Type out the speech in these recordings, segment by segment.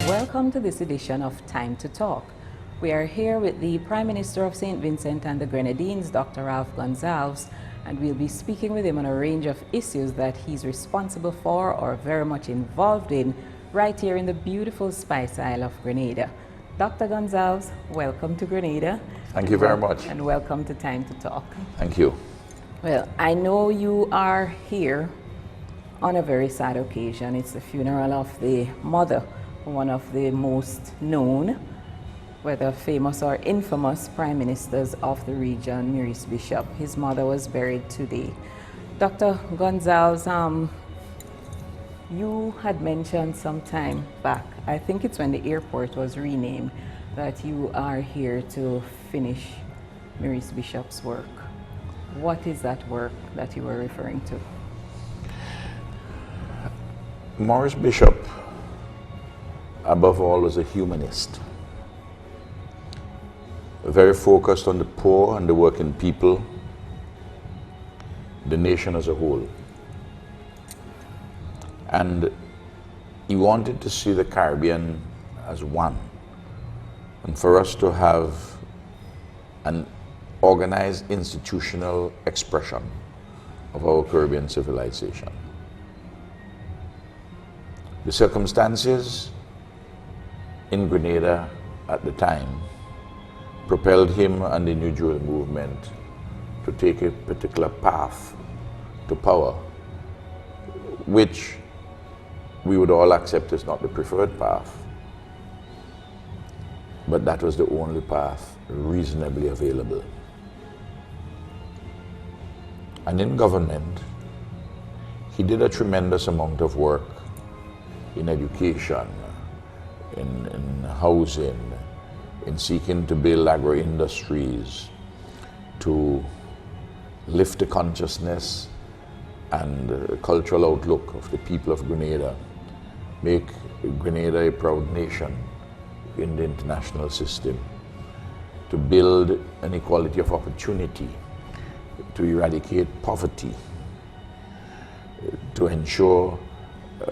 Welcome to this edition of Time to Talk. We are here with the Prime Minister of St. Vincent and the Grenadines, Dr. Ralph Gonsalves, and we'll be speaking with him on a range of issues that he's responsible for or very much involved in right here in the beautiful Spice Isle of Grenada. Dr. Gonsalves, welcome to Grenada. Thank you very much. And welcome to Time to Talk. Thank you. Well, I know you are here on a very sad occasion. It's the funeral of the mother, one of the most known, whether famous or infamous, prime ministers of the region, Maurice Bishop. His mother was buried today. Dr. Gonsalves, you had mentioned some time back, I think it's when the airport was renamed, that you are here to finish Maurice Bishop's work. What is that work that you were referring to? Maurice Bishop, above all, was a humanist. Very focused on the poor and the working people, the nation as a whole. And he wanted to see the Caribbean as one, and for us to have an organized institutional expression of our Caribbean civilization. The circumstances in Grenada at the time propelled him and the New Jewel movement to take a particular path to power, which we would all accept as not the preferred path, but that was the only path reasonably available. And in government, he did a tremendous amount of work in education, in housing, in seeking to build agro-industries, to lift the consciousness and the cultural outlook of the people of Grenada, make Grenada a proud nation in the international system, to build an equality of opportunity, to eradicate poverty, to ensure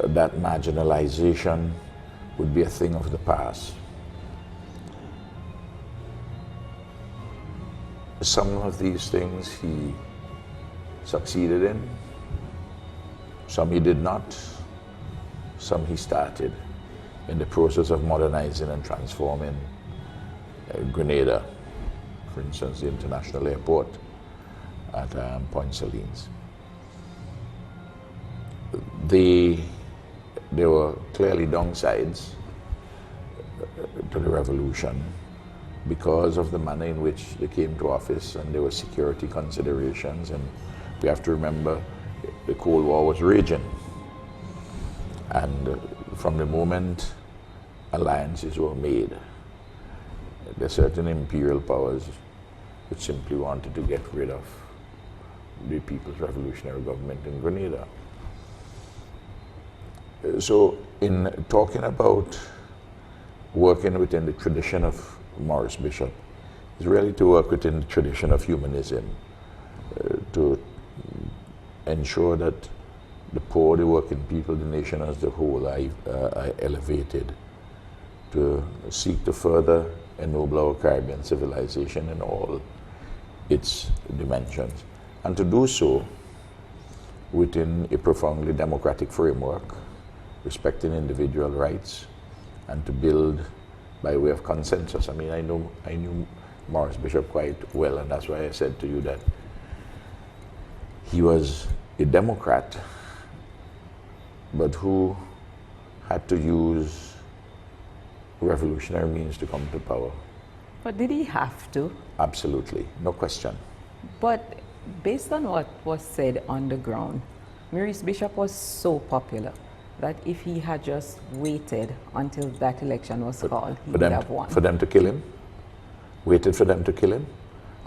that marginalization would be a thing of the past. Some of these things he succeeded in, some he did not, some he started in the process of modernizing and transforming Grenada, for instance, the international airport at Point Salines. There were clearly downsides to the revolution because of the manner in which they came to office, and there were security considerations, and we have to remember the Cold War was raging, and from the moment alliances were made, there are certain imperial powers which simply wanted to get rid of the People's Revolutionary Government in Grenada. So in talking about working within the tradition of Maurice Bishop, is really to work within the tradition of humanism, to ensure that the poor, the working people, the nation as a whole are elevated, to seek to further ennoble our Caribbean civilization in all its dimensions, and to do so within a profoundly democratic framework, respecting individual rights, and to build by way of consensus. I mean, I knew Maurice Bishop quite well, and that's why I said to you that he was a Democrat, but who had to use revolutionary means to come to power. But did he have to? Absolutely, no question. But based on what was said on the ground, Maurice Bishop was so popular that if he had just waited until that election was called, he would have won. For them to kill him? Waited for them to kill him?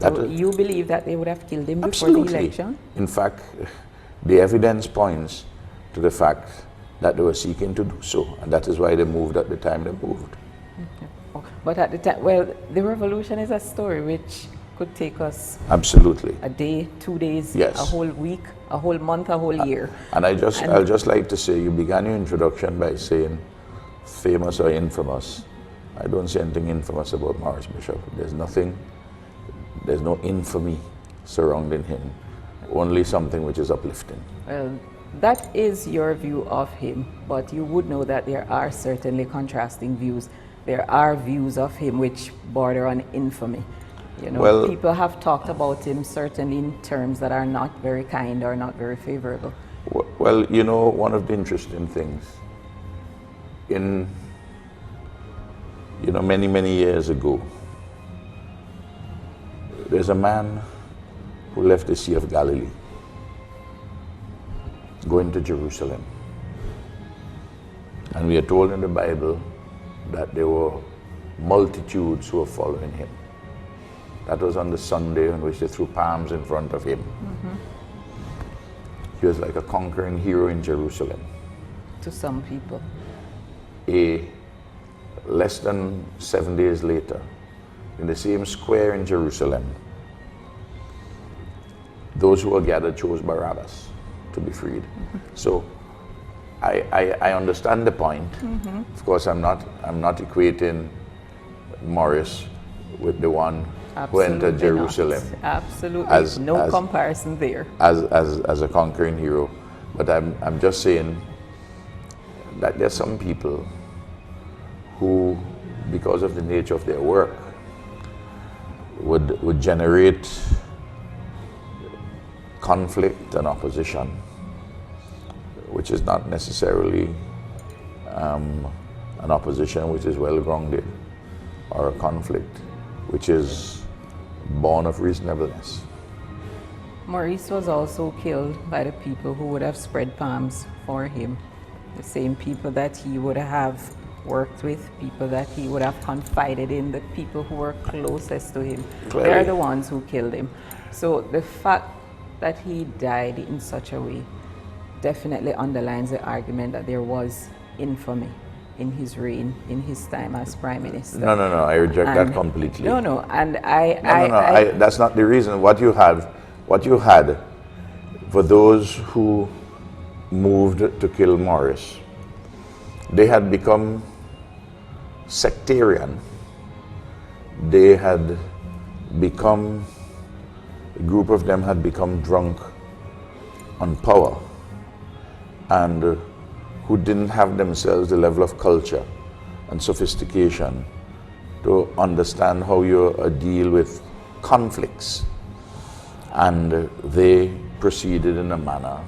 So you believe that they would have killed him before the election? In fact, the evidence points to the fact that they were seeking to do so, and that is why they moved at the time they moved. Okay. But at the time, well, the revolution is a story which could take us absolutely a day, 2 days, yes, a whole week, a whole month, a whole year. And I'll just like to say, you began your introduction by saying famous or infamous. I don't see anything infamous about Maurice Bishop. There's no infamy surrounding him, only something which is uplifting. Well, that is your view of him, but you would know that there are certainly contrasting views. There are views of him which border on infamy. You know, Well, people have talked about him certainly in terms that are not very kind or not very favorable. Well, you know, one of the interesting things, many, many years ago, there's a man who left the Sea of Galilee, going to Jerusalem. And we are told in the Bible that there were multitudes who were following him. That was on the Sunday on which they threw palms in front of him. Mm-hmm. He was like a conquering hero in Jerusalem. To some people. Less than 7 days later, in the same square in Jerusalem, those who were gathered chose Barabbas to be freed. Mm-hmm. So I understand the point. Mm-hmm. Of course, I'm not equating Maurice with the one who entered Jerusalem. Not. Absolutely, no comparison there. As a conquering hero, but I'm just saying that there's some people who, because of the nature of their work, would generate conflict and opposition, which is not necessarily an opposition which is well grounded, or a conflict which is born of reasonableness. Maurice was also killed by the people who would have spread palms for him. The same people that he would have worked with, people that he would have confided in, the people who were closest to him. Clearly. They're the ones who killed him. So the fact that he died in such a way definitely underlines the argument that there was infamy in his reign, in his time as Prime Minister. No, I reject that completely. No, and that's not the reason. What you had for those who moved to kill Maurice, they had become sectarian. They had become, a group of them had become drunk on power, and who didn't have themselves the level of culture and sophistication to understand how you deal with conflicts. And they proceeded in a manner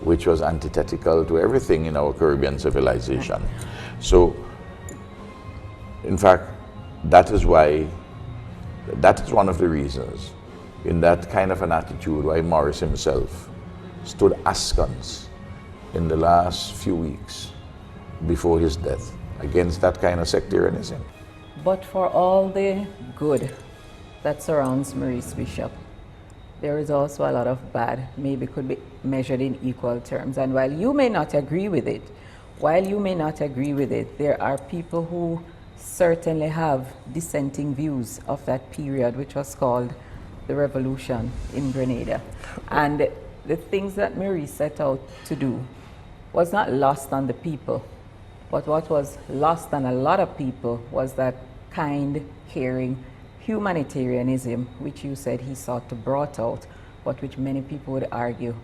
which was antithetical to everything in our Caribbean civilization. So, in fact, that is one of the reasons, in that kind of an attitude, why Maurice himself stood askance in the last few weeks before his death against that kind of sectarianism. But for all the good that surrounds Maurice Bishop, there is also a lot of bad, maybe could be measured in equal terms. And while you may not agree with it, there are people who certainly have dissenting views of that period, which was called the revolution in Grenada. And the things that Maurice set out to do was not lost on the people, but what was lost on a lot of people was that kind, caring humanitarianism, which you said he sought to brought out, but which many people would argue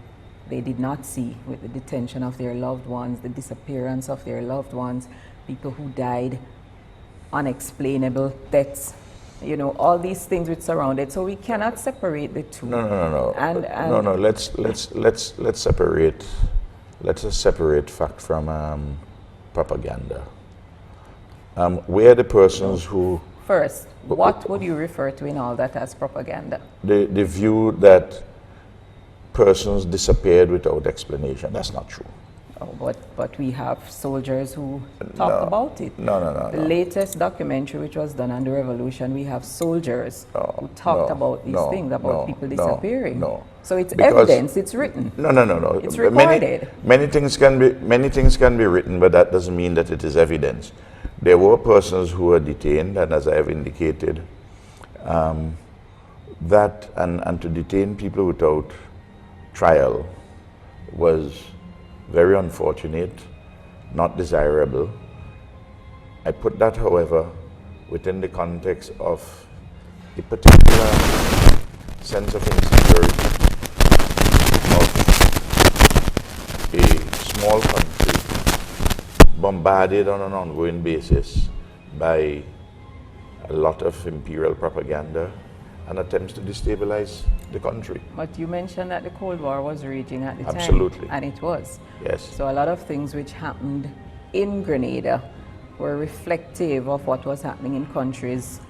they did not see, with the detention of their loved ones, the disappearance of their loved ones, people who died, unexplainable deaths, all these things which surrounded. So we cannot separate the two. No. Let's separate. Let's just separate fact from propaganda. We're the persons who... First, what would you refer to in all that as propaganda? The view that persons disappeared without explanation. That's not true. Oh, but we have soldiers who talked about it. No. The latest documentary which was done on the revolution, we have soldiers who talked about these things, about people disappearing. So it's evidence, it's written. No. It's recorded. Many things can be written, but that doesn't mean that it is evidence. There were persons who were detained, and as I have indicated, that and to detain people without trial was very unfortunate, not desirable, I put that, however, within the context of a particular sense of insecurity of a small country bombarded on an ongoing basis by a lot of imperial propaganda and attempts to destabilize the country. But you mentioned that the Cold War was raging at the time. Absolutely. And it was. Yes. So a lot of things which happened in Grenada were reflective of what was happening in countries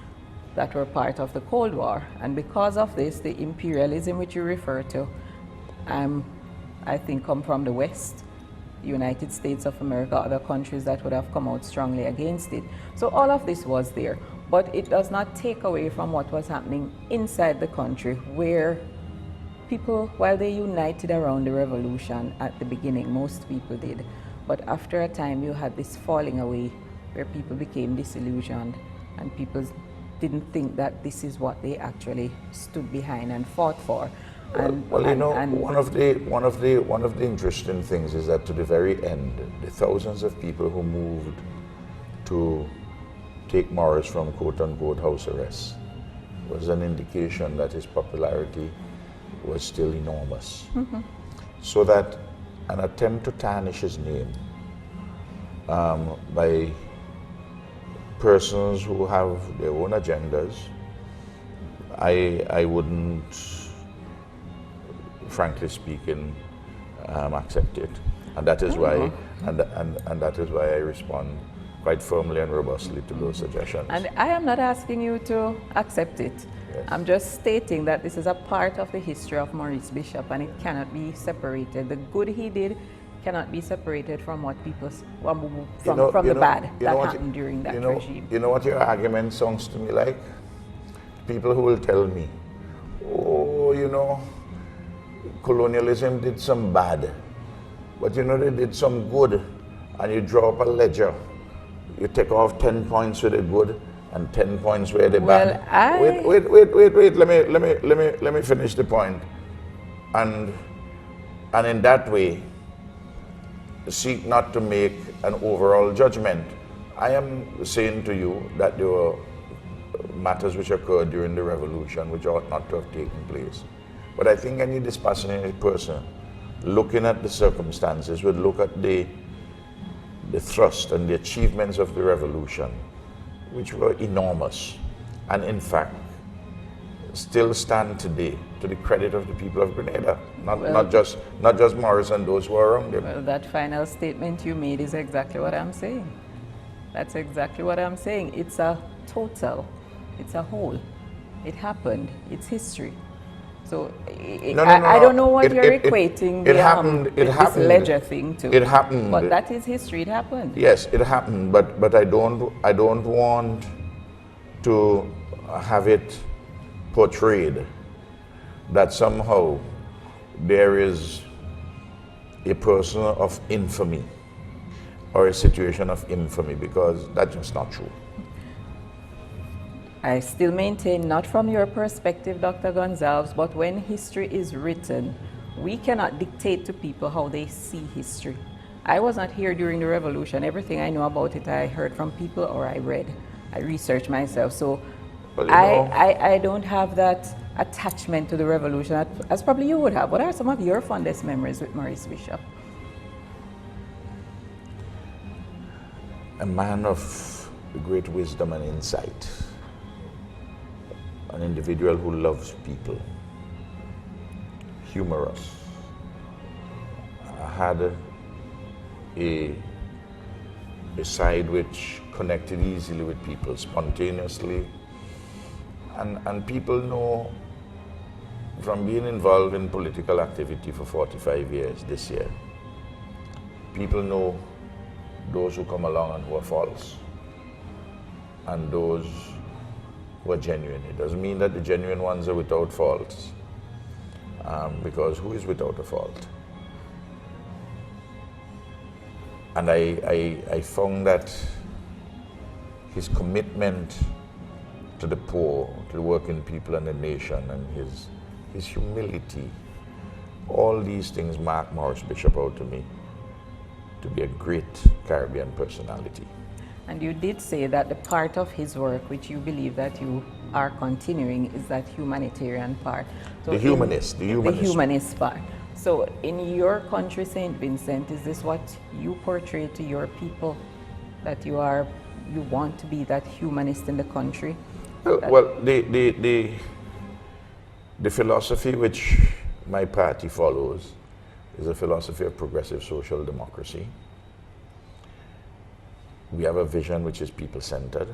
that were part of the Cold War. And because of this, the imperialism which you refer to, I think come from the West, the United States of America, other countries that would have come out strongly against it. So all of this was there. But it does not take away from what was happening inside the country, where people, while they united around the revolution at the beginning, most people did, but after a time you had this falling away where people became disillusioned and people didn't think that this is what they actually stood behind and fought for. One of the interesting things is that to the very end, the thousands of people who moved to take Maurice from quote-unquote house arrest was an indication that his popularity was still enormous. Mm-hmm. So that an attempt to tarnish his name by persons who have their own agendas, I wouldn't, frankly speaking, accept it. And that is why, and that is why I respond quite firmly and robustly to those suggestions. And I am not asking you to accept it. Yes. I'm just stating that this is a part of the history of Maurice Bishop and it cannot be separated. The good he did cannot be separated from what people, from the bad that happened during that regime. You know what your argument sounds to me like? People who will tell me, oh, colonialism did some bad, but they did some good, and you draw up a ledger. You take off 10 points with the good and 10 points where the bad. Wait. Let me finish the point. And in that way, seek not to make an overall judgment. I am saying to you that there were matters which occurred during the revolution which ought not to have taken place. But I think any dispassionate person looking at the circumstances would look at the thrust and the achievements of the revolution, which were enormous, and in fact still stand today to the credit of the people of Grenada, not just Maurice and those who are around him. Well, that final statement you made is exactly what I'm saying. That's exactly what I'm saying. It's a total, it's a whole. It happened, it's history. So I don't know what you're equating this ledger thing to. It happened. But that is history. It happened. Yes, it happened. But I don't want to have it portrayed that somehow there is a person of infamy or a situation of infamy, because that's just not true. I still maintain, not from your perspective, Dr. Gonsalves, but when history is written, we cannot dictate to people how they see history. I was not here during the revolution. Everything I know about it, I heard from people or I read. I researched myself. So I don't have that attachment to the revolution as probably you would have. What are some of your fondest memories with Maurice Bishop? A man of great wisdom and insight. An individual who loves people, humorous, had a side which connected easily with people, spontaneously, and people know from being involved in political activity for 45 years this year, people know those who come along and who are false, and those who are genuine. It doesn't mean that the genuine ones are without faults, because who is without a fault? And I found that his commitment to the poor, to the working people and the nation, and his humility, all these things mark Maurice Bishop out to me to be a great Caribbean personality. And you did say that the part of his work which you believe that you are continuing is that humanitarian part. So The humanist part. So in your country, St. Vincent, is this what you portray to your people, that you want to be that humanist in the country? Well, the philosophy which my party follows is a philosophy of progressive social democracy. We have a vision which is people-centered.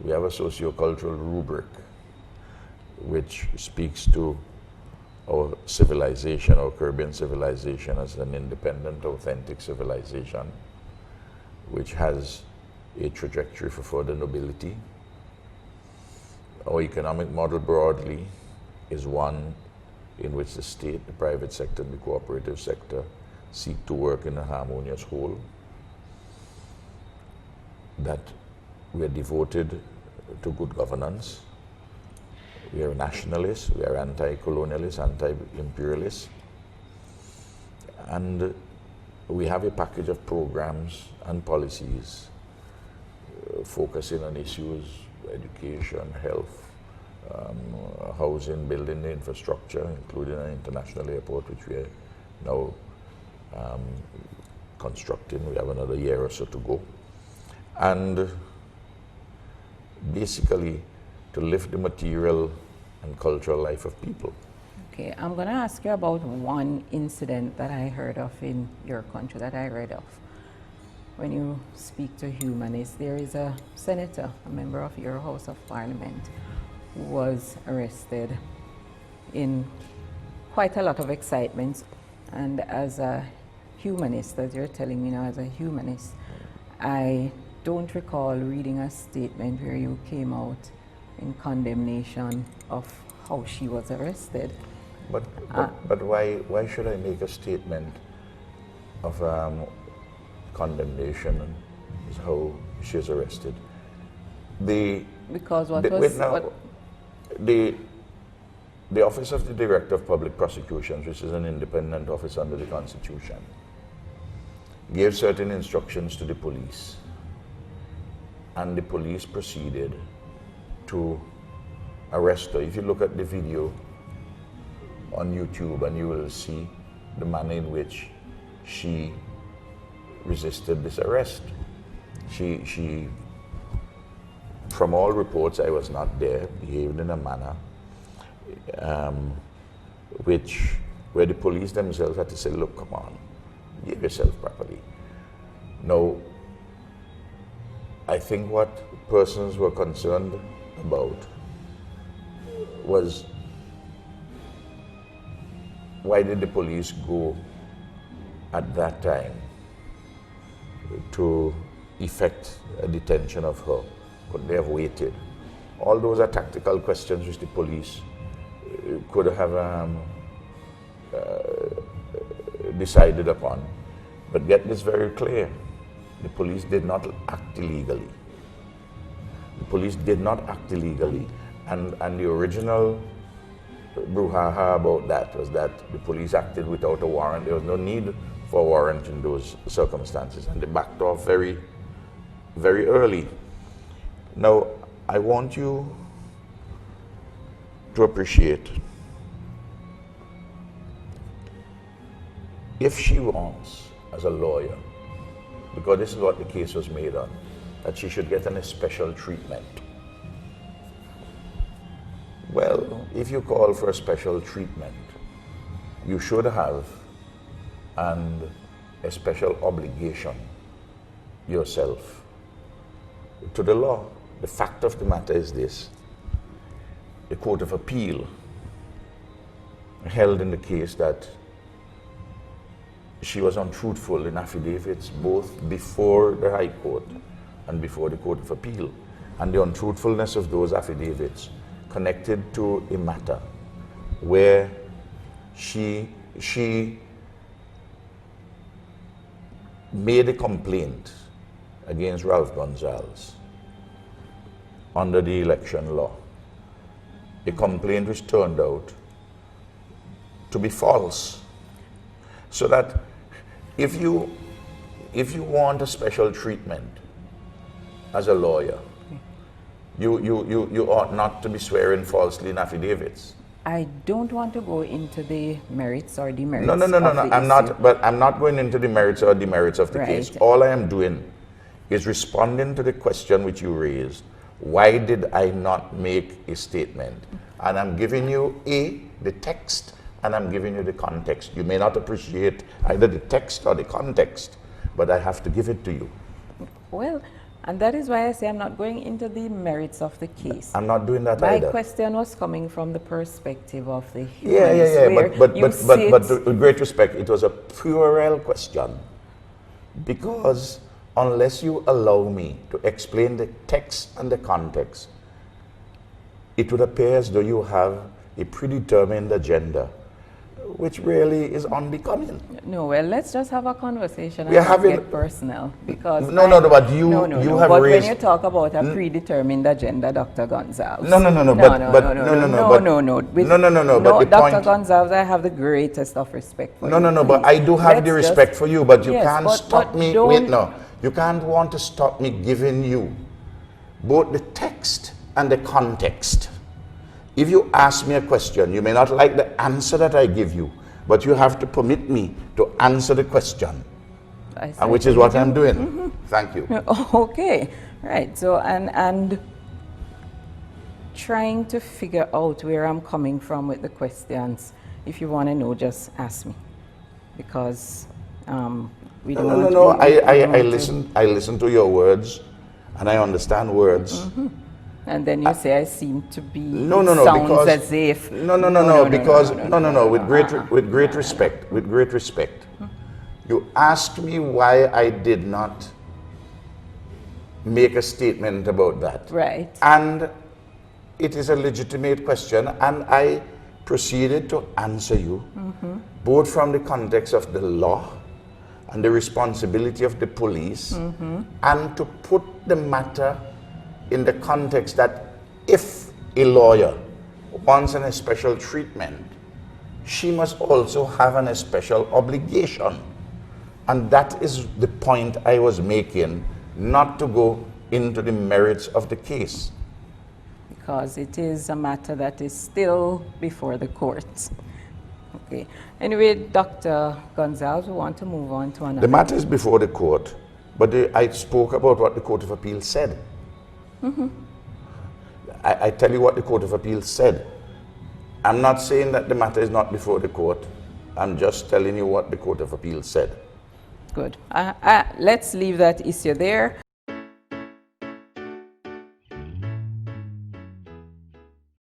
We have a socio-cultural rubric which speaks to our civilization, our Caribbean civilization, as an independent, authentic civilization which has a trajectory for further nobility. Our economic model broadly is one in which the state, the private sector, and the cooperative sector seek to work in a harmonious whole. That we are devoted to good governance. We are nationalists, we are anti-colonialists, anti-imperialists. And we have a package of programs and policies focusing on issues, education, health, housing, building the infrastructure, including an international airport, which we are now constructing. We have another year or so to go. And basically to lift the material and cultural life of people. Okay, I'm going to ask you about one incident that I heard of in your country, that I read of. When you speak to humanists, there is a senator, a member of your House of Parliament, who was arrested in quite a lot of excitement. And as a humanist, as you're telling me now, as a humanist, I don't recall reading a statement where you came out in condemnation of how she was arrested. But why should I make a statement of condemnation is how she is arrested? Because the Office of the Director of Public Prosecutions, which is an independent office under the Constitution, gave certain instructions to the police, and the police proceeded to arrest her. If you look at the video on YouTube, and you will see the manner in which she resisted this arrest. She, from all reports, I was not there, behaved in a manner where the police themselves had to say, look, come on, behave yourself properly. Now, I think what persons were concerned about was, why did the police go at that time to effect a detention of her? Could they have waited? All those are tactical questions which the police could have decided upon. But get this very clear, the police did not act illegally. The police did not act illegally, and the original brouhaha about that was that the police acted without a warrant. There was no need for a warrant in those circumstances, and they backed off very, very early. Now, I want you to appreciate, if she wants, as a lawyer, because this is what the case was made on, that she should get a special treatment. Well, if you call for a special treatment, you should have a special obligation yourself to the law. The fact of the matter is this: the Court of Appeal held in the case that she was untruthful in affidavits both before the High Court and before the Court of Appeal. And the untruthfulness of those affidavits connected to a matter where she made a complaint against Ralph Gonsalves under the election law. A complaint which turned out to be false. So that if you want a special treatment, as a lawyer. You ought not to be swearing falsely in affidavits. I don't want to go into the merits or demerits. No. I'm not. But I'm not going into the merits or demerits of the case. All I am doing is responding to the question which you raised. Why did I not make a statement? And I'm giving you the text, and I'm giving you the context. You may not appreciate either the text or the context, but I have to give it to you. Well, and that is why I say I'm not going into the merits of the case. I'm not doing that My either. question was coming from the perspective of the humans. But with great respect, it was a puerile question, because unless you allow me to explain the text and the context, it would appear as though you have a predetermined agenda, which really is unbecoming. No, well, let's just have a conversation and We are not having get personal. Because but but raised. when you talk about a predetermined agenda, Dr. Gonsalves. No. But Dr. Gonsalves, I have the greatest of respect for you. No, but I do have the respect for you, but you can't stop me. Wait, no. You can't want to stop me giving you both the text and the context. If you ask me a question, you may not like the answer that I give you, but you have to permit me to answer the question, and which is what I'm doing. Mm-hmm. Thank you. Okay, right. So, and trying to figure out where I'm coming from with the questions. If you want to know, just ask me, because we don't. No. I listen to your words, and I understand words. Mm-hmm. And then you say I seem to be because as if with great respect, you asked me why I did not make a statement about that. Right. And it is a legitimate question, and I proceeded to answer you, both from the context of the law and the responsibility of the police, and to put the matter in the context that if a lawyer wants an special treatment, she must also have an special obligation. And that is the point I was making, not to go into the merits of the case. Because it is a matter that is still before the courts. Okay. Anyway, Dr. Gonsalves, we want to move on to another. The matter is before the court, but I spoke about what the Court of Appeal said. I tell you what the Court of Appeal said. I'm not saying that the matter is not before the court. I'm just telling you what the Court of Appeal said. Good. Let's leave that issue there.